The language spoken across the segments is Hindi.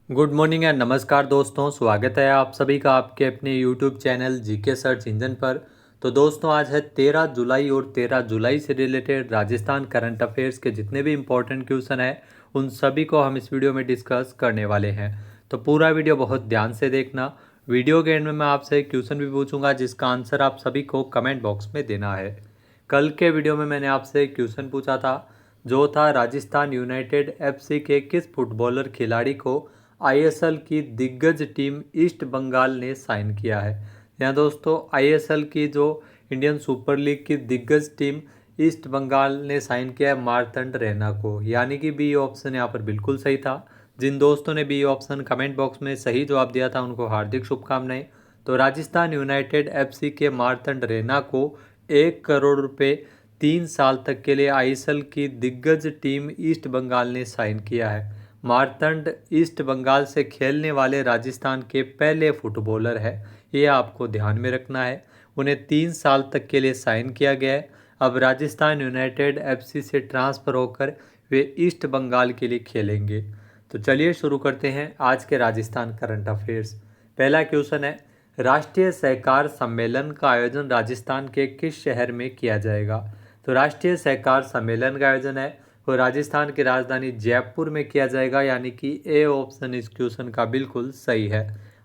गुड मॉर्निंग एंड नमस्कार दोस्तों, स्वागत है आप सभी का आपके अपने YouTube channel GK search engine पर। तो दोस्तों आज है 13 जुलाई और 13 जुलाई से रिलेटेड राजस्थान करंट अफेयर्स के जितने भी इम्पोर्टेंट क्वेश्चन हैं उन सभी को हम इस वीडियो में डिस्कस करने वाले हैं। तो पूरा वीडियो बहुत ध्यान से देखना। वीडियो के एंड में मैं आपसे एक क्वेश्चन भी पूछूंगा जिसका आंसर आप सभी को कमेंट बॉक्स में देना है। कल के वीडियो में मैंने आपसे एक क्वेश्चन पूछा था जो था राजस्थान यूनाइटेड एफसी के किस फुटबॉलर खिलाड़ी को आईएसएल की दिग्गज टीम ईस्ट बंगाल ने साइन किया है। यहाँ दोस्तों आईएसएल की जो इंडियन सुपर लीग की दिग्गज टीम ईस्ट बंगाल ने साइन किया है मार्तंड रैना को, यानी कि बी ऑप्शन यहाँ पर बिल्कुल सही था। जिन दोस्तों ने बी ऑप्शन कमेंट बॉक्स में सही जवाब दिया था उनको हार्दिक शुभकामनाएं। तो राजस्थान यूनाइटेड एफसी के मार्तंड रैना को 1 करोड़ रुपए 3 साल तक के लिए आईएसएल की दिग्गज टीम ईस्ट बंगाल ने साइन किया है। मार्तंड ईस्ट बंगाल से खेलने वाले राजस्थान के पहले फुटबॉलर है, ये आपको ध्यान में रखना है। उन्हें 3 साल तक के लिए साइन किया गया है। अब राजस्थान यूनाइटेड एफसी से ट्रांसफ़र होकर वे ईस्ट बंगाल के लिए खेलेंगे। तो चलिए शुरू करते हैं आज के राजस्थान करंट अफेयर्स। पहला क्वेश्चन है, राष्ट्रीय सहकार सम्मेलन का आयोजन राजस्थान के किस शहर में किया जाएगा? तो राष्ट्रीय सहकार सम्मेलन का आयोजन है वो राजस्थान की राजधानी जयपुर में किया जाएगा, यानी कि ए ऑप्शन इस क्वेश्चन का बिल्कुल सही है।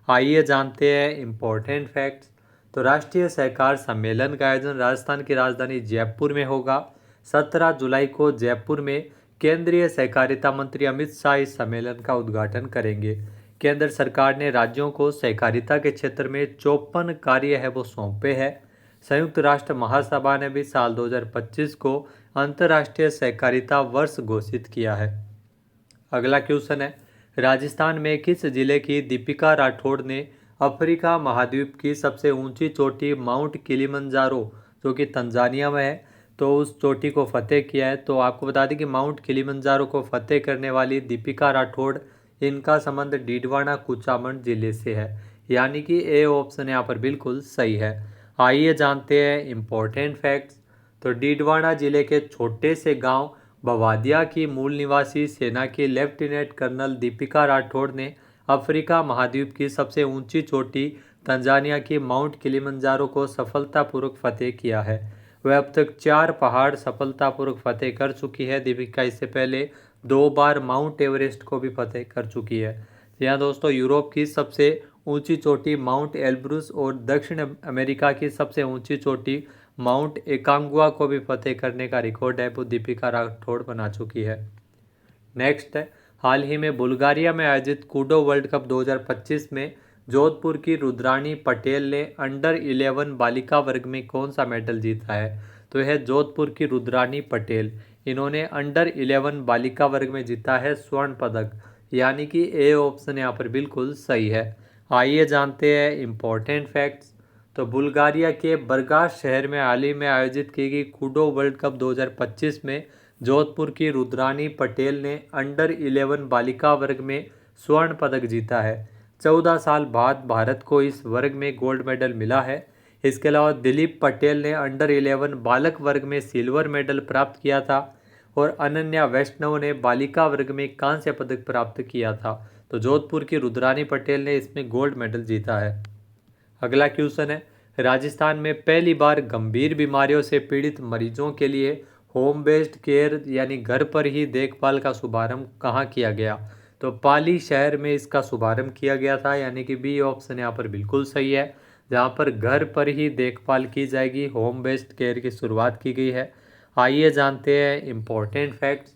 आइए जानते हैं इम्पोर्टेंट फैक्ट्स। तो राष्ट्रीय सहकार सम्मेलन का आयोजन राजस्थान की राजधानी जयपुर में होगा। 17 जुलाई को जयपुर में केंद्रीय सहकारिता मंत्री अमित शाह इस सम्मेलन का उद्घाटन करेंगे। केंद्र सरकार ने राज्यों को सहकारिता के क्षेत्र में 54 कार्य है वो सौंपे हैं। संयुक्त राष्ट्र महासभा ने भी साल 2025 को अंतर्राष्ट्रीय सहकारिता वर्ष घोषित किया है। अगला क्वेश्चन है, राजस्थान में किस जिले की दीपिका राठौड़ ने अफ्रीका महाद्वीप की सबसे ऊंची चोटी माउंट किलिमंजारो जो कि तंजानिया में है तो उस चोटी को फतेह किया है? तो आपको बता दें कि माउंट किलिमंजारो को फतेह करने वाली दीपिका राठौड़, इनका संबंध डीडवाना कुचामन जिले से है, यानी कि ए ऑप्शन यहाँ पर बिल्कुल सही है। आइए जानते हैं इम्पोर्टेंट फैक्ट्स। तो डीडवाना जिले के छोटे से गांव बवादिया की मूल निवासी सेना की लेफ्टिनेंट कर्नल दीपिका राठौड़ ने अफ्रीका महाद्वीप की सबसे ऊंची चोटी तंजानिया की माउंट किलिमंजारो को सफलतापूर्वक फतेह किया है। वह अब तक 4 पहाड़ सफलतापूर्वक फतेह कर चुकी है। दीपिका इससे पहले 2 बार माउंट एवरेस्ट को भी फतेह कर चुकी है। यहाँ दोस्तों यूरोप की सबसे ऊंची चोटी माउंट एल्ब्रुस और दक्षिण अमेरिका की सबसे ऊंची चोटी माउंट एकांगुआ को भी फतेह करने का रिकॉर्ड है वो दीपिका राठौड़ बना चुकी है। नेक्स्ट है, हाल ही में बुल्गारिया में आयोजित कूडो वर्ल्ड कप 2025 में जोधपुर की रुद्राणी पटेल ने अंडर 11 बालिका वर्ग में कौन सा मेडल जीता है? तो यह जोधपुर की रुद्राणी पटेल, इन्होंने अंडर 11 बालिका वर्ग में जीता है स्वर्ण पदक, यानी कि ए ऑप्शन यहाँ पर बिल्कुल सही है। आइए जानते हैं इम्पोर्टेंट फैक्ट्स। तो बुल्गारिया के बरगाश शहर में हाल ही में आयोजित की गई कूडो वर्ल्ड कप 2025 में जोधपुर की रुद्राणी पटेल ने अंडर 11 बालिका वर्ग में स्वर्ण पदक जीता है। 14 साल बाद भारत को इस वर्ग में गोल्ड मेडल मिला है। इसके अलावा दिलीप पटेल ने अंडर 11 बालक वर्ग में सिल्वर मेडल प्राप्त किया था और अनन्या वैष्णव ने बालिका वर्ग में कांस्य पदक प्राप्त किया था। तो जोधपुर की रुद्राणी पटेल ने इसमें गोल्ड मेडल जीता है। अगला क्वेश्चन है, राजस्थान में पहली बार गंभीर बीमारियों से पीड़ित मरीजों के लिए होम बेस्ड केयर यानी घर पर ही देखभाल का शुभारंभ कहाँ किया गया? तो पाली शहर में इसका शुभारंभ किया गया था, यानी कि बी ऑप्शन यहाँ पर बिल्कुल सही है, जहाँ पर घर पर ही देखभाल की जाएगी, होम बेस्ड केयर की शुरुआत की गई है। आइए जानते हैं इम्पोर्टेंट फैक्ट्स।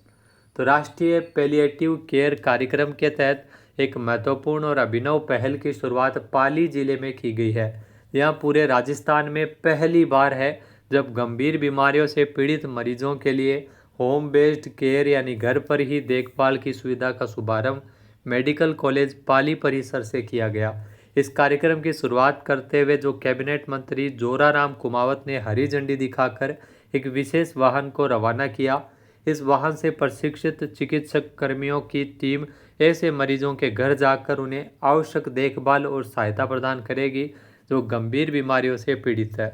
तो राष्ट्रीय पैलिएटिव केयर कार्यक्रम के तहत एक महत्वपूर्ण और अभिनव पहल की शुरुआत पाली जिले में की गई है। यह पूरे राजस्थान में पहली बार है जब गंभीर बीमारियों से पीड़ित मरीजों के लिए होम बेस्ड केयर यानी घर पर ही देखभाल की सुविधा का शुभारंभ मेडिकल कॉलेज पाली परिसर से किया गया। इस कार्यक्रम की शुरुआत करते हुए जो कैबिनेट मंत्री जोराराम कुमावत ने हरी झंडी दिखाकर एक विशेष वाहन को रवाना किया। इस वाहन से प्रशिक्षित चिकित्सक कर्मियों की टीम ऐसे मरीजों के घर जाकर उन्हें आवश्यक देखभाल और सहायता प्रदान करेगी जो गंभीर बीमारियों से पीड़ित है।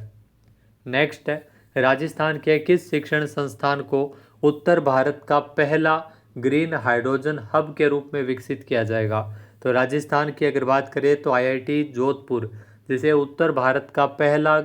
नेक्स्ट है, राजस्थान के किस शिक्षण संस्थान को उत्तर भारत का पहला ग्रीन हाइड्रोजन हब के रूप में विकसित किया जाएगा। तो राजस्थान की अगर बात करें तो आईआईटी जोधपुर, जिसे उत्तर भारत का पहला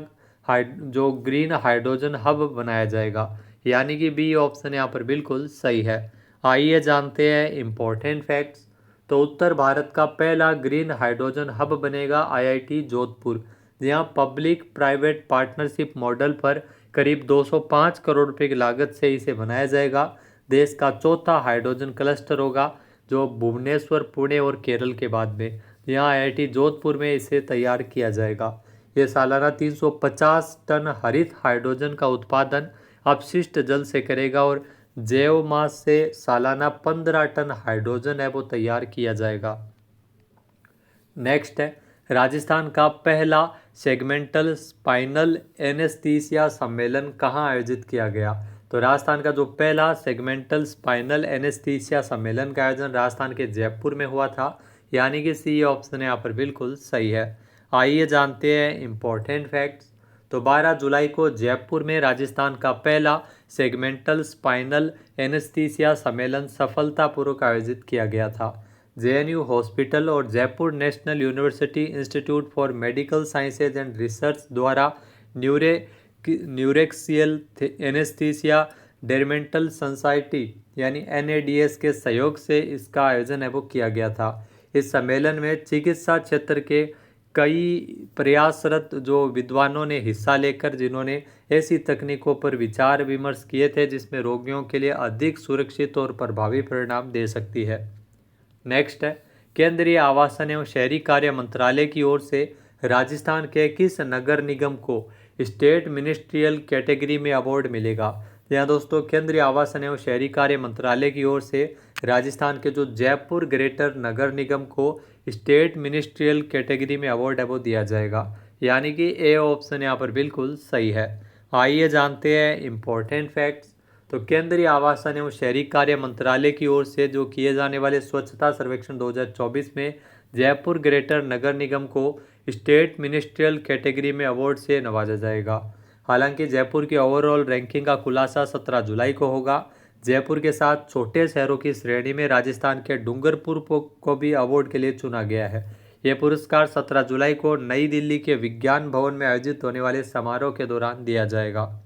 जो ग्रीन हाइड्रोजन हब बनाया जाएगा, यानी कि बी ऑप्शन यहाँ पर बिल्कुल सही है। आइए जानते हैं इम्पोर्टेंट फैक्ट्स। तो उत्तर भारत का पहला ग्रीन हाइड्रोजन हब बनेगा आईआईटी जोधपुर, जहाँ पब्लिक प्राइवेट पार्टनरशिप मॉडल पर करीब 205 करोड़ रुपए की लागत से इसे बनाया जाएगा। देश का चौथा हाइड्रोजन क्लस्टर होगा, जो भुवनेश्वर, पुणे और केरल के बाद में। यहाँ आईआईटी जोधपुर में इसे तैयार किया जाएगा। ये सालाना 350 टन हरित हाइड्रोजन का उत्पादन अपशिष्ट जल से करेगा और जैव मास से सालाना 15 टन हाइड्रोजन है वो तैयार किया जाएगा। नेक्स्ट है, राजस्थान का पहला सेगमेंटल स्पाइनल एनेस्थीसिया सम्मेलन कहाँ आयोजित किया गया? तो राजस्थान का जो पहला सेगमेंटल स्पाइनल एनेस्थीसिया सम्मेलन का आयोजन राजस्थान के जयपुर में हुआ था, यानी कि सी ऑप्शन यहाँ पर बिल्कुल सही है। आइए जानते हैं इम्पोर्टेंट फैक्ट्स। तो 12 जुलाई को जयपुर में राजस्थान का पहला सेगमेंटल स्पाइनल एनेस्थीसिया सम्मेलन सफलतापूर्वक आयोजित किया गया था। जेएनयू हॉस्पिटल और Jaipur national university institute for medical sciences and research द्वारा न्यूरेक्सियल एनेस्थीसिया डेरमेंटल सोसाइटी यानी एनएडीएस के सहयोग से इसका आयोजन है वो किया गया था। इस सम्मेलन में चिकित्सा क्षेत्र के कई प्रयासरत जो विद्वानों ने हिस्सा लेकर, जिन्होंने ऐसी तकनीकों पर विचार विमर्श किए थे जिसमें रोगियों के लिए अधिक सुरक्षित और प्रभावी परिणाम दे सकती है। नेक्स्ट है, केंद्रीय आवासन एवं शहरी कार्य मंत्रालय की ओर से राजस्थान के किस नगर निगम को स्टेट मिनिस्ट्रियल कैटेगरी में अवार्ड मिलेगा? यहाँ दोस्तों केंद्रीय आवासन एवं शहरी कार्य मंत्रालय की ओर से राजस्थान के जो जयपुर ग्रेटर नगर निगम को स्टेट मिनिस्ट्रियल कैटेगरी में अवार्ड है वो दिया जाएगा, यानी कि ए ऑप्शन यहाँ पर बिल्कुल सही है। आइए जानते हैं इम्पोर्टेंट फैक्ट्स। तो केंद्रीय आवासन एवं शहरी कार्य मंत्रालय की ओर से जो किए जाने वाले स्वच्छता सर्वेक्षण 2024 में जयपुर ग्रेटर नगर निगम को स्टेट मिनिस्ट्रियल कैटेगरी में अवार्ड से नवाजा जाएगा। हालांकि जयपुर की ओवरऑल रैंकिंग का खुलासा 17 जुलाई को होगा। जयपुर के साथ छोटे शहरों की श्रेणी में राजस्थान के डूंगरपुर को भी अवार्ड के लिए चुना गया है। यह पुरस्कार 17 जुलाई को नई दिल्ली के विज्ञान भवन में आयोजित होने वाले समारोह के दौरान दिया जाएगा।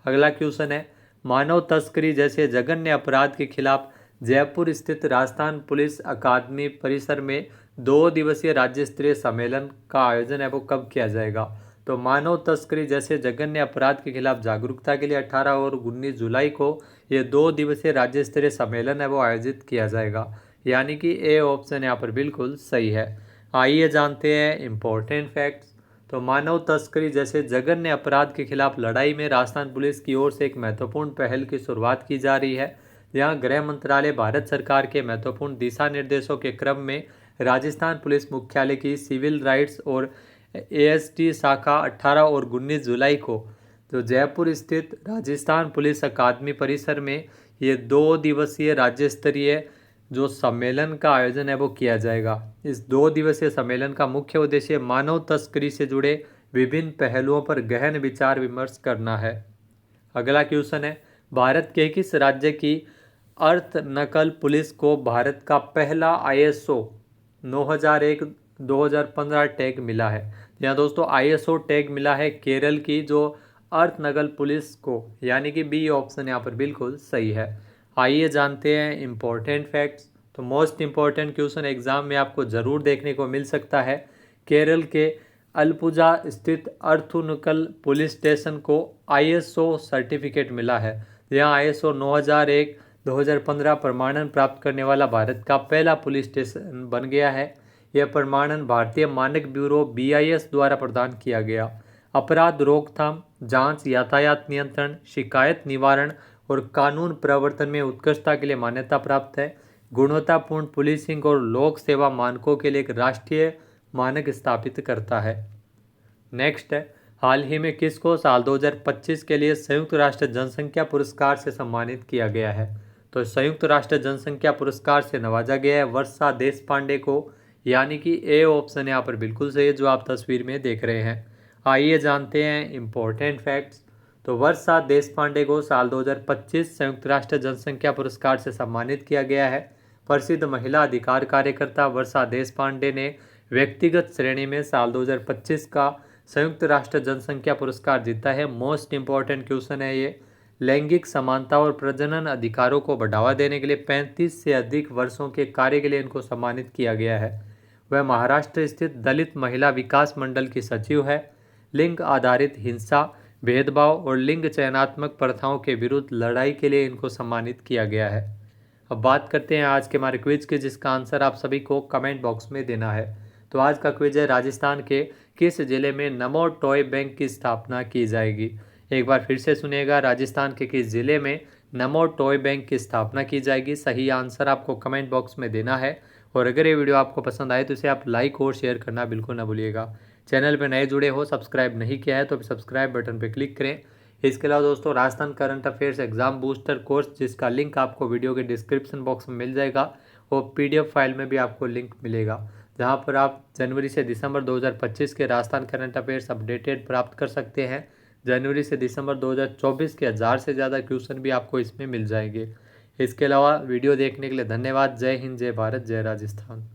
अगला क्वेश्चन है, मानव तस्करी जैसे जघन्य अपराध के खिलाफ जयपुर स्थित राजस्थान पुलिस अकादमी परिसर में 2 दिवसीय राज्य स्तरीय सम्मेलन का आयोजन है वो कब किया जाएगा? तो मानव तस्करी जैसे जघन्य अपराध के खिलाफ जागरूकता के लिए 18 और 19 जुलाई को ये 2 दिवसीय राज्य स्तरीय सम्मेलन है वो आयोजित किया जाएगा, यानी कि ए ऑप्शन यहाँ पर बिल्कुल सही है। आइए जानते हैं इम्पोर्टेंट फैक्ट्स। तो मानव तस्करी जैसे जघन्य अपराध के खिलाफ लड़ाई में राजस्थान पुलिस की ओर से एक महत्वपूर्ण पहल की शुरुआत की जा रही है, जहां गृह मंत्रालय भारत सरकार के महत्वपूर्ण दिशा निर्देशों के क्रम में राजस्थान पुलिस मुख्यालय की सिविल राइट्स और एएसटी शाखा 18 और 19 जुलाई को जो जयपुर स्थित राजस्थान पुलिस अकादमी परिसर में ये 2 दिवसीय राज्य स्तरीय जो सम्मेलन का आयोजन है वो किया जाएगा। इस 2 दिवसीय सम्मेलन का मुख्य उद्देश्य मानव तस्करी से जुड़े विभिन्न पहलुओं पर गहन विचार विमर्श करना है। अगला क्वेश्चन है, भारत के किस राज्य की अर्थ नकल पुलिस को भारत का पहला ISO 9001-2015 टैग मिला है? यहाँ दोस्तों ISO टैग मिला है केरल की जो अर्थ नकल पुलिस को, यानी कि बी ऑप्शन यहाँ पर बिल्कुल सही है। आइए जानते हैं इम्पोर्टेंट फैक्ट्स। तो मोस्ट इम्पोर्टेंट क्वेश्चन एग्जाम में आपको ज़रूर देखने को मिल सकता है। केरल के अलपुजा स्थित अर्थुनकल पुलिस स्टेशन को ISO सर्टिफिकेट मिला है। यहाँ ISO 9001-2015 प्रमाणन प्राप्त करने वाला भारत का पहला पुलिस स्टेशन बन गया है। यह प्रमाणन भारतीय मानक ब्यूरो BIS द्वारा प्रदान किया गया। अपराध रोकथाम, जांच, यातायात नियंत्रण, शिकायत निवारण और कानून प्रवर्तन में उत्कृष्टता के लिए मान्यता प्राप्त है। गुणवत्तापूर्ण पुलिसिंग और लोक सेवा मानकों के लिए एक राष्ट्रीय मानक स्थापित करता है। नेक्स्ट है, हाल ही में किसको साल 2025 के लिए संयुक्त राष्ट्र जनसंख्या पुरस्कार से सम्मानित किया गया है? तो संयुक्त राष्ट्र जनसंख्या पुरस्कार से नवाजा गया है वर्षा देशपांडे को, यानी कि ए ऑप्शन यहाँ पर बिल्कुल सही है जो आप तस्वीर में देख रहे हैं। आइए जानते हैं इम्पोर्टेंट फैक्ट्स। तो वर्षा देशपांडे को साल 2025 संयुक्त राष्ट्र जनसंख्या पुरस्कार से सम्मानित किया गया है। प्रसिद्ध महिला अधिकार कार्यकर्ता वर्षा देशपांडे ने व्यक्तिगत श्रेणी में साल 2025 का संयुक्त राष्ट्र जनसंख्या पुरस्कार जीता है। मोस्ट इम्पॉर्टेंट क्वेश्चन है ये। लैंगिक समानता और प्रजनन अधिकारों को बढ़ावा देने के लिए 35 से अधिक वर्षों के कार्य के लिए इनको सम्मानित किया गया है। वह महाराष्ट्र स्थित दलित महिला विकास मंडल की सचिव है। लिंग आधारित हिंसा, भेदभाव और लिंग चयनात्मक प्रथाओं के विरुद्ध लड़ाई के लिए इनको सम्मानित किया गया है। अब बात करते हैं आज के हमारे क्विज की, जिसका आंसर आप सभी को कमेंट बॉक्स में देना है। तो आज का क्विज है, राजस्थान के किस जिले में नमो टॉय बैंक की स्थापना की जाएगी। एक बार फिर से सुनिएगा, राजस्थान के किस जिले में नमो टॉय बैंक की स्थापना की जाएगी। सही आंसर आपको कमेंट बॉक्स में देना है। और अगर ये वीडियो आपको पसंद आए तो इसे आप लाइक और शेयर करना बिल्कुल ना भूलिएगा। चैनल पर नए जुड़े हो, सब्सक्राइब नहीं किया है तो सब्सक्राइब बटन पर क्लिक करें। इसके अलावा दोस्तों, Rajasthan current affairs exam booster course, जिसका लिंक आपको वीडियो के डिस्क्रिप्शन बॉक्स में मिल जाएगा, वो PDF फाइल में भी आपको लिंक मिलेगा, जहां पर आप जनवरी से दिसंबर 2025 के राजस्थान करंट अफेयर्स अपडेटेड प्राप्त कर सकते हैं। जनवरी से दिसंबर 2024 के 1000 से ज़्यादा क्वेश्चन भी आपको इसमें मिल जाएंगे। इसके अलावा वीडियो देखने के लिए धन्यवाद। जय हिंद, जय भारत, जय राजस्थान।